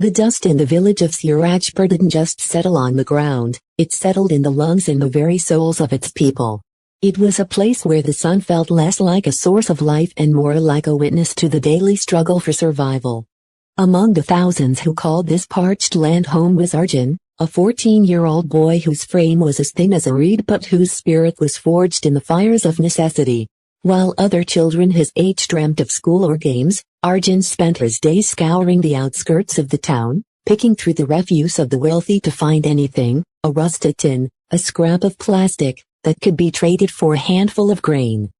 The dust in the village of Surajpur didn't just settle on the ground, it settled in the lungs and the very souls of its people. It was a place where the sun felt less like a source of life and more like a witness to the daily struggle for survival. Among the thousands who called this parched land home was Arjun, a 14-year-old boy whose frame was as thin as a reed but whose spirit was forged in the fires of necessity. While other children his age dreamt of school or games, Arjun spent his days scouring the outskirts of the town, picking through the refuse of the wealthy to find anything, a rusted tin, a scrap of plastic, that could be traded for a handful of grain.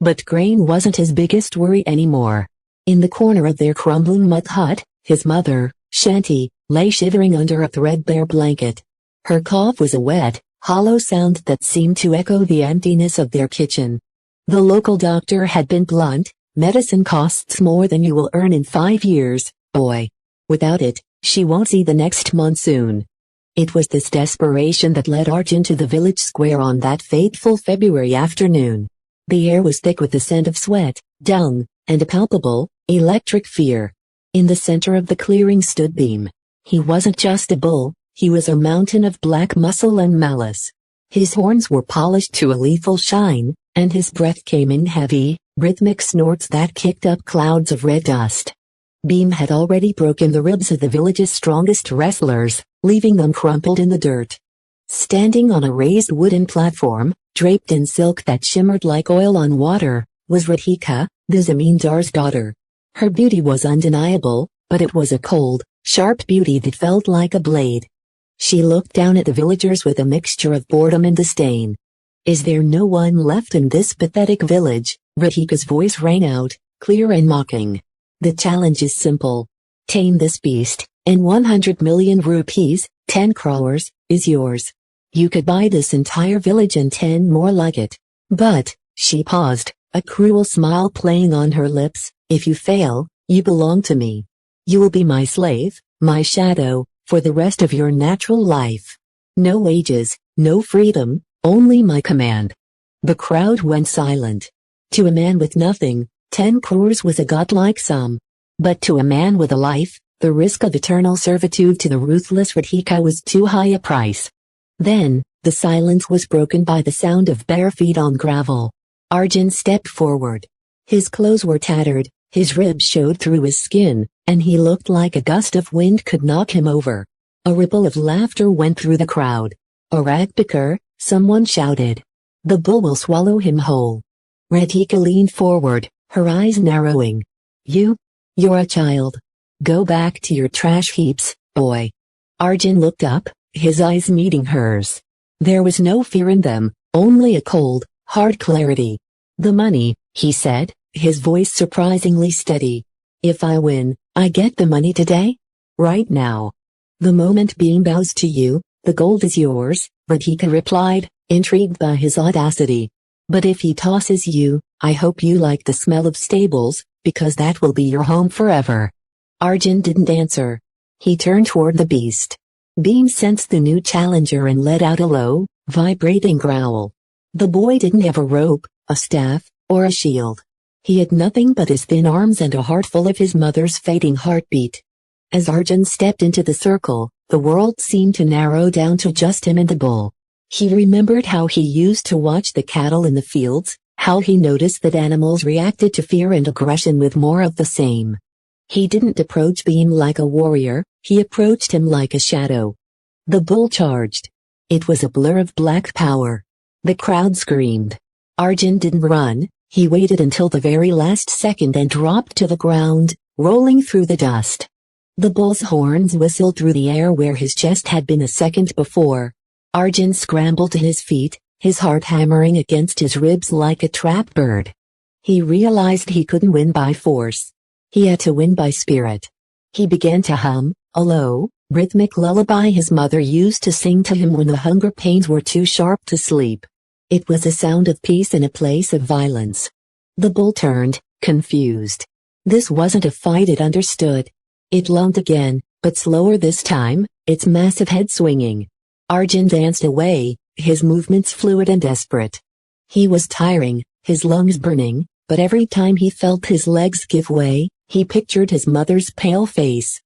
But grain wasn't his biggest worry anymore. In the corner of their crumbling mud hut, his mother, Shanti, lay shivering under a threadbare blanket. Her cough was a wet, hollow sound that seemed to echo the emptiness of their kitchen. The local doctor had been blunt: medicine costs more than you will earn in 5 years, boy. Without it, she won't see the next monsoon. It was this desperation that led Arjun to the village square on that fateful February afternoon. The air was thick with the scent of sweat, dung, and a palpable, electric fear. In the center of the clearing stood Beam. He wasn't just a bull, he was a mountain of black muscle and malice. His horns were polished to a lethal shine, and his breath came in heavy, rhythmic snorts that kicked up clouds of red dust. Beam had already broken the ribs of the village's strongest wrestlers, leaving them crumpled in the dirt. Standing on a raised wooden platform, draped in silk that shimmered like oil on water, was Radhika, the zamindar's daughter. Her beauty was undeniable, but it was a cold, sharp beauty that felt like a blade. She looked down at the villagers with a mixture of boredom and disdain. "Is there no one left in this pathetic village?" Radhika's voice rang out, clear and mocking. "The challenge is simple. Tame this beast, and 100 million rupees, 10 crores, is yours. You could buy this entire village and 10 more like it. But," she paused, a cruel smile playing on her lips, "if you fail, you belong to me. You will be my slave, my shadow, for the rest of your natural life. No wages, no freedom, only my command." The crowd went silent. To a man with nothing, 10 crores was a godlike sum. But to a man with a life, the risk of eternal servitude to the ruthless Radhika was too high a price. Then, the silence was broken by the sound of bare feet on gravel. Arjun stepped forward. His clothes were tattered, his ribs showed through his skin, and he looked like a gust of wind could knock him over. A ripple of laughter went through the crowd. "A ragpicker," someone shouted. "The bull will swallow him whole." Radhika leaned forward, her eyes narrowing. You're a child. Go back to your trash heaps, boy." Arjun looked up, his eyes meeting hers. There was no fear in them, only a cold, hard clarity. "The money," he said, his voice surprisingly steady. "If I win, I get the money today? Right now." "The moment Beam bows to you, the gold is yours," Radhika replied, intrigued by his audacity. "But if he tosses you, I hope you like the smell of stables, because that will be your home forever." Arjun didn't answer. He turned toward the beast. Beam sensed the new challenger and let out a low, vibrating growl. The boy didn't have a rope, a staff, or a shield. He had nothing but his thin arms and a heart full of his mother's fading heartbeat. As Arjun stepped into the circle, the world seemed to narrow down to just him and the bull. He remembered how he used to watch the cattle in the fields, how he noticed that animals reacted to fear and aggression with more of the same. He didn't approach Beam like a warrior, he approached him like a shadow. The bull charged. It was a blur of black power. The crowd screamed. Arjun didn't run, he waited until the very last second and dropped to the ground, rolling through the dust. The bull's horns whistled through the air where his chest had been a second before. Arjun scrambled to his feet, his heart hammering against his ribs like a trapped bird. He realized he couldn't win by force. He had to win by spirit. He began to hum, a low, rhythmic lullaby his mother used to sing to him when the hunger pains were too sharp to sleep. It was a sound of peace in a place of violence. The bull turned, confused. This wasn't a fight, it understood. It lunged again, but slower this time, its massive head swinging. Arjun danced away, his movements fluid and desperate. He was tiring, his lungs burning, but every time he felt his legs give way, he pictured his mother's pale face.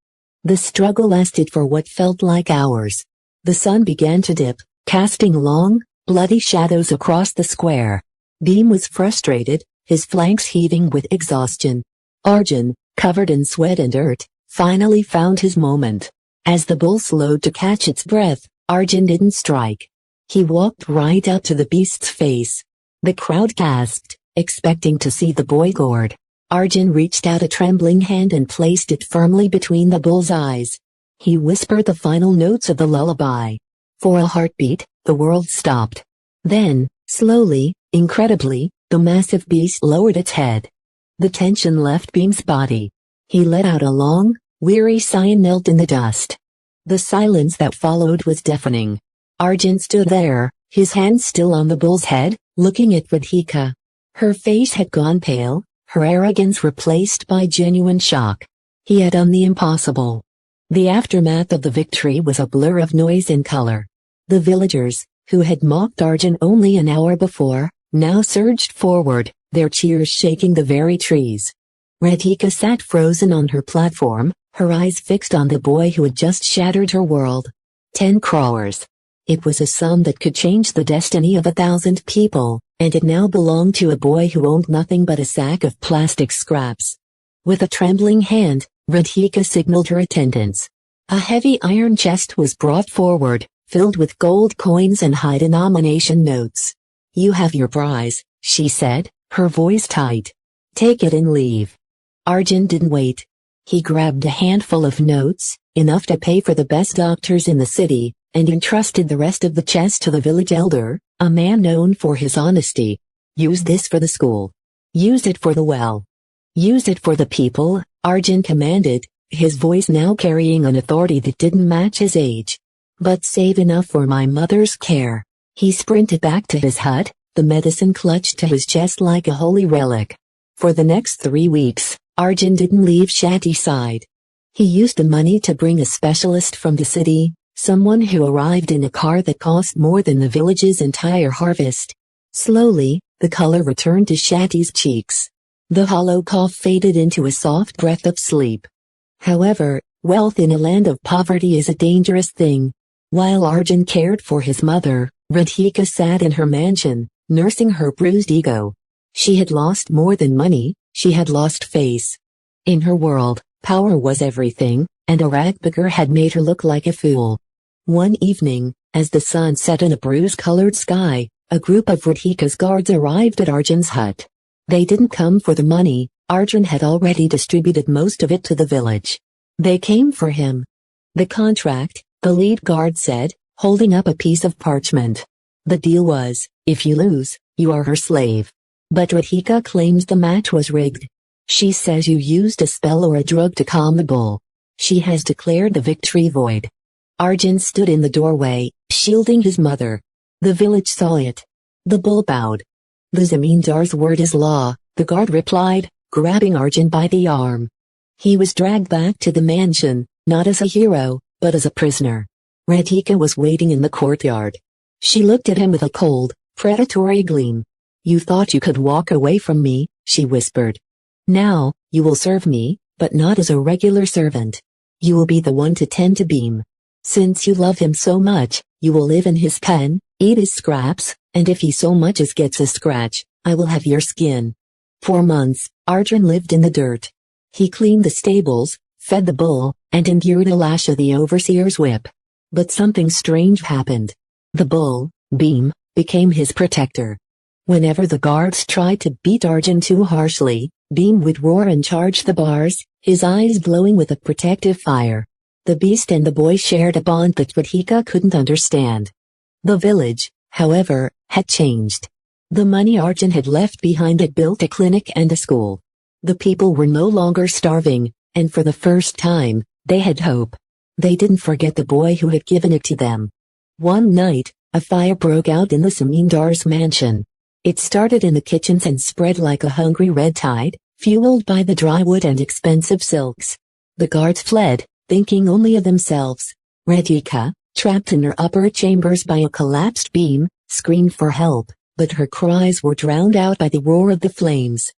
The struggle lasted for what felt like hours. The sun began to dip, casting long, bloody shadows across the square. Beam was frustrated, his flanks heaving with exhaustion. Arjun, covered in sweat and dirt, finally found his moment. As the bull slowed to catch its breath, Arjun didn't strike. He walked right up to the beast's face. The crowd gasped, expecting to see the boy gored. Arjun reached out a trembling hand and placed it firmly between the bull's eyes. He whispered the final notes of the lullaby. For a heartbeat, the world stopped. Then, slowly, incredibly, the massive beast lowered its head. The tension left Beam's body. He let out a long, weary sigh and knelt in the dust. The silence that followed was deafening. Arjun stood there, his hand still on the bull's head, looking at Radhika. Her face had gone pale, her arrogance replaced by genuine shock. He had done the impossible. The aftermath of the victory was a blur of noise and color. The villagers, who had mocked Arjun only an hour before, now surged forward, their cheers shaking the very trees. Radhika sat frozen on her platform, her eyes fixed on the boy who had just shattered her world. 10 crores. It was a sum that could change the destiny of 1,000 people, and it now belonged to a boy who owned nothing but a sack of plastic scraps. With a trembling hand, Radhika signaled her attendance. A heavy iron chest was brought forward, filled with gold coins and high-denomination notes. "You have your prize," she said, her voice tight. "Take it and leave." Arjun didn't wait. He grabbed a handful of notes, enough to pay for the best doctors in the city, and entrusted the rest of the chest to the village elder, a man known for his honesty. "Use this for the school. Use it for the well. Use it for the people," Arjun commanded, his voice now carrying an authority that didn't match his age. "But save enough for my mother's care." He sprinted back to his hut, the medicine clutched to his chest like a holy relic. For the next 3 weeks, Arjun didn't leave Shanti's side. He used the money to bring a specialist from the city, someone who arrived in a car that cost more than the village's entire harvest. Slowly, the color returned to Shanti's cheeks. The hollow cough faded into a soft breath of sleep. However, wealth in a land of poverty is a dangerous thing. While Arjun cared for his mother, Radhika sat in her mansion, nursing her bruised ego. She had lost more than money, she had lost face. In her world, power was everything, and a rag-picker had made her look like a fool. One evening, as the sun set in a bruise-colored sky, a group of Radhika's guards arrived at Arjun's hut. They didn't come for the money, Arjun had already distributed most of it to the village. They came for him. "The contract," the lead guard said, holding up a piece of parchment. "The deal was, if you lose, you are her slave. But Radhika claims the match was rigged. She says you used a spell or a drug to calm the bull. She has declared the victory void." Arjun stood in the doorway, shielding his mother. The village saw it. The bull bowed. "The Zamindar's word is law," the guard replied, grabbing Arjun by the arm. He was dragged back to the mansion, not as a hero, but as a prisoner. Radhika was waiting in the courtyard. She looked at him with a cold, predatory gleam. "You thought you could walk away from me," she whispered. "Now, you will serve me, but not as a regular servant. You will be the one to tend to Beam. Since you love him so much, you will live in his pen, eat his scraps, and if he so much as gets a scratch, I will have your skin." For months, Arjun lived in the dirt. He cleaned the stables, fed the bull, and endured a lash of the overseer's whip. But something strange happened. The bull, Beam, became his protector. Whenever the guards tried to beat Arjun too harshly, Beam would roar and charge the bars, his eyes glowing with a protective fire. The beast and the boy shared a bond that Radhika couldn't understand. The village, however, had changed. The money Arjun had left behind had built a clinic and a school. The people were no longer starving, and for the first time, they had hope. They didn't forget the boy who had given it to them. One night, a fire broke out in the Zamindar's mansion. It started in the kitchens and spread like a hungry red tide, fueled by the dry wood and expensive silks. The guards fled, thinking only of themselves. Radhika, trapped in her upper chambers by a collapsed beam, screamed for help, but her cries were drowned out by the roar of the flames.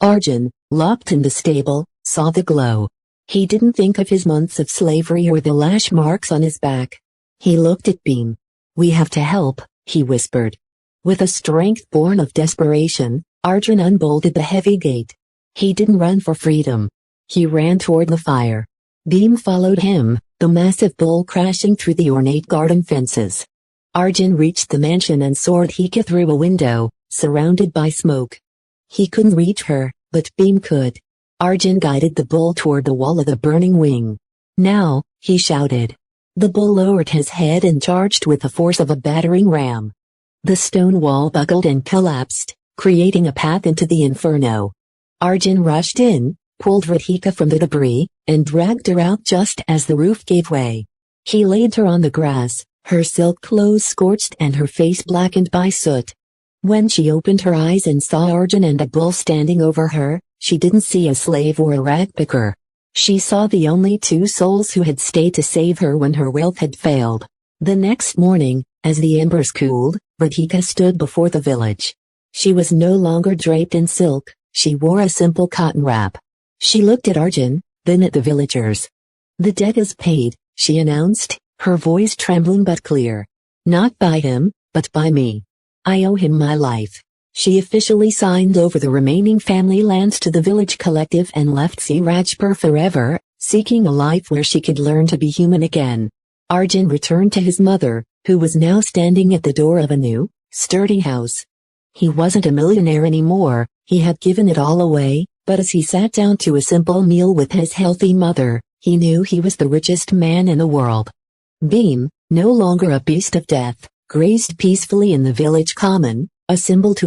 Arjun, locked in the stable, saw the glow. He didn't think of his months of slavery or the lash marks on his back. He looked at Beam. "We have to help," he whispered. With a strength born of desperation, Arjun unbolted the heavy gate. He didn't run for freedom. He ran toward the fire. Beam followed him, the massive bull crashing through the ornate garden fences. Arjun reached the mansion and soared Hika through a window, surrounded by smoke. He couldn't reach her, but Beam could. Arjun guided the bull toward the wall of the burning wing. "Now," he shouted. The bull lowered his head and charged with the force of a battering ram. The stone wall buckled and collapsed, creating a path into the inferno. Arjun rushed in, pulled Radhika from the debris, and dragged her out just as the roof gave way. He laid her on the grass, her silk clothes scorched and her face blackened by soot. When she opened her eyes and saw Arjun and a bull standing over her, she didn't see a slave or a ragpicker. She saw the only two souls who had stayed to save her when her wealth had failed. The next morning, as the embers cooled, Radhika stood before the village. She was no longer draped in silk, she wore a simple cotton wrap. She looked at Arjun, then at the villagers. "The debt is paid," she announced, her voice trembling but clear. "Not by him, but by me. I owe him my life." She officially signed over the remaining family lands to the village collective and left Sirajpur forever, seeking a life where she could learn to be human again. Arjun returned to his mother, who was now standing at the door of a new, sturdy house. He wasn't a millionaire anymore, he had given it all away, but as he sat down to a simple meal with his healthy mother, he knew he was the richest man in the world. Beam, no longer a beast of death, grazed peacefully in the village common, a symbol to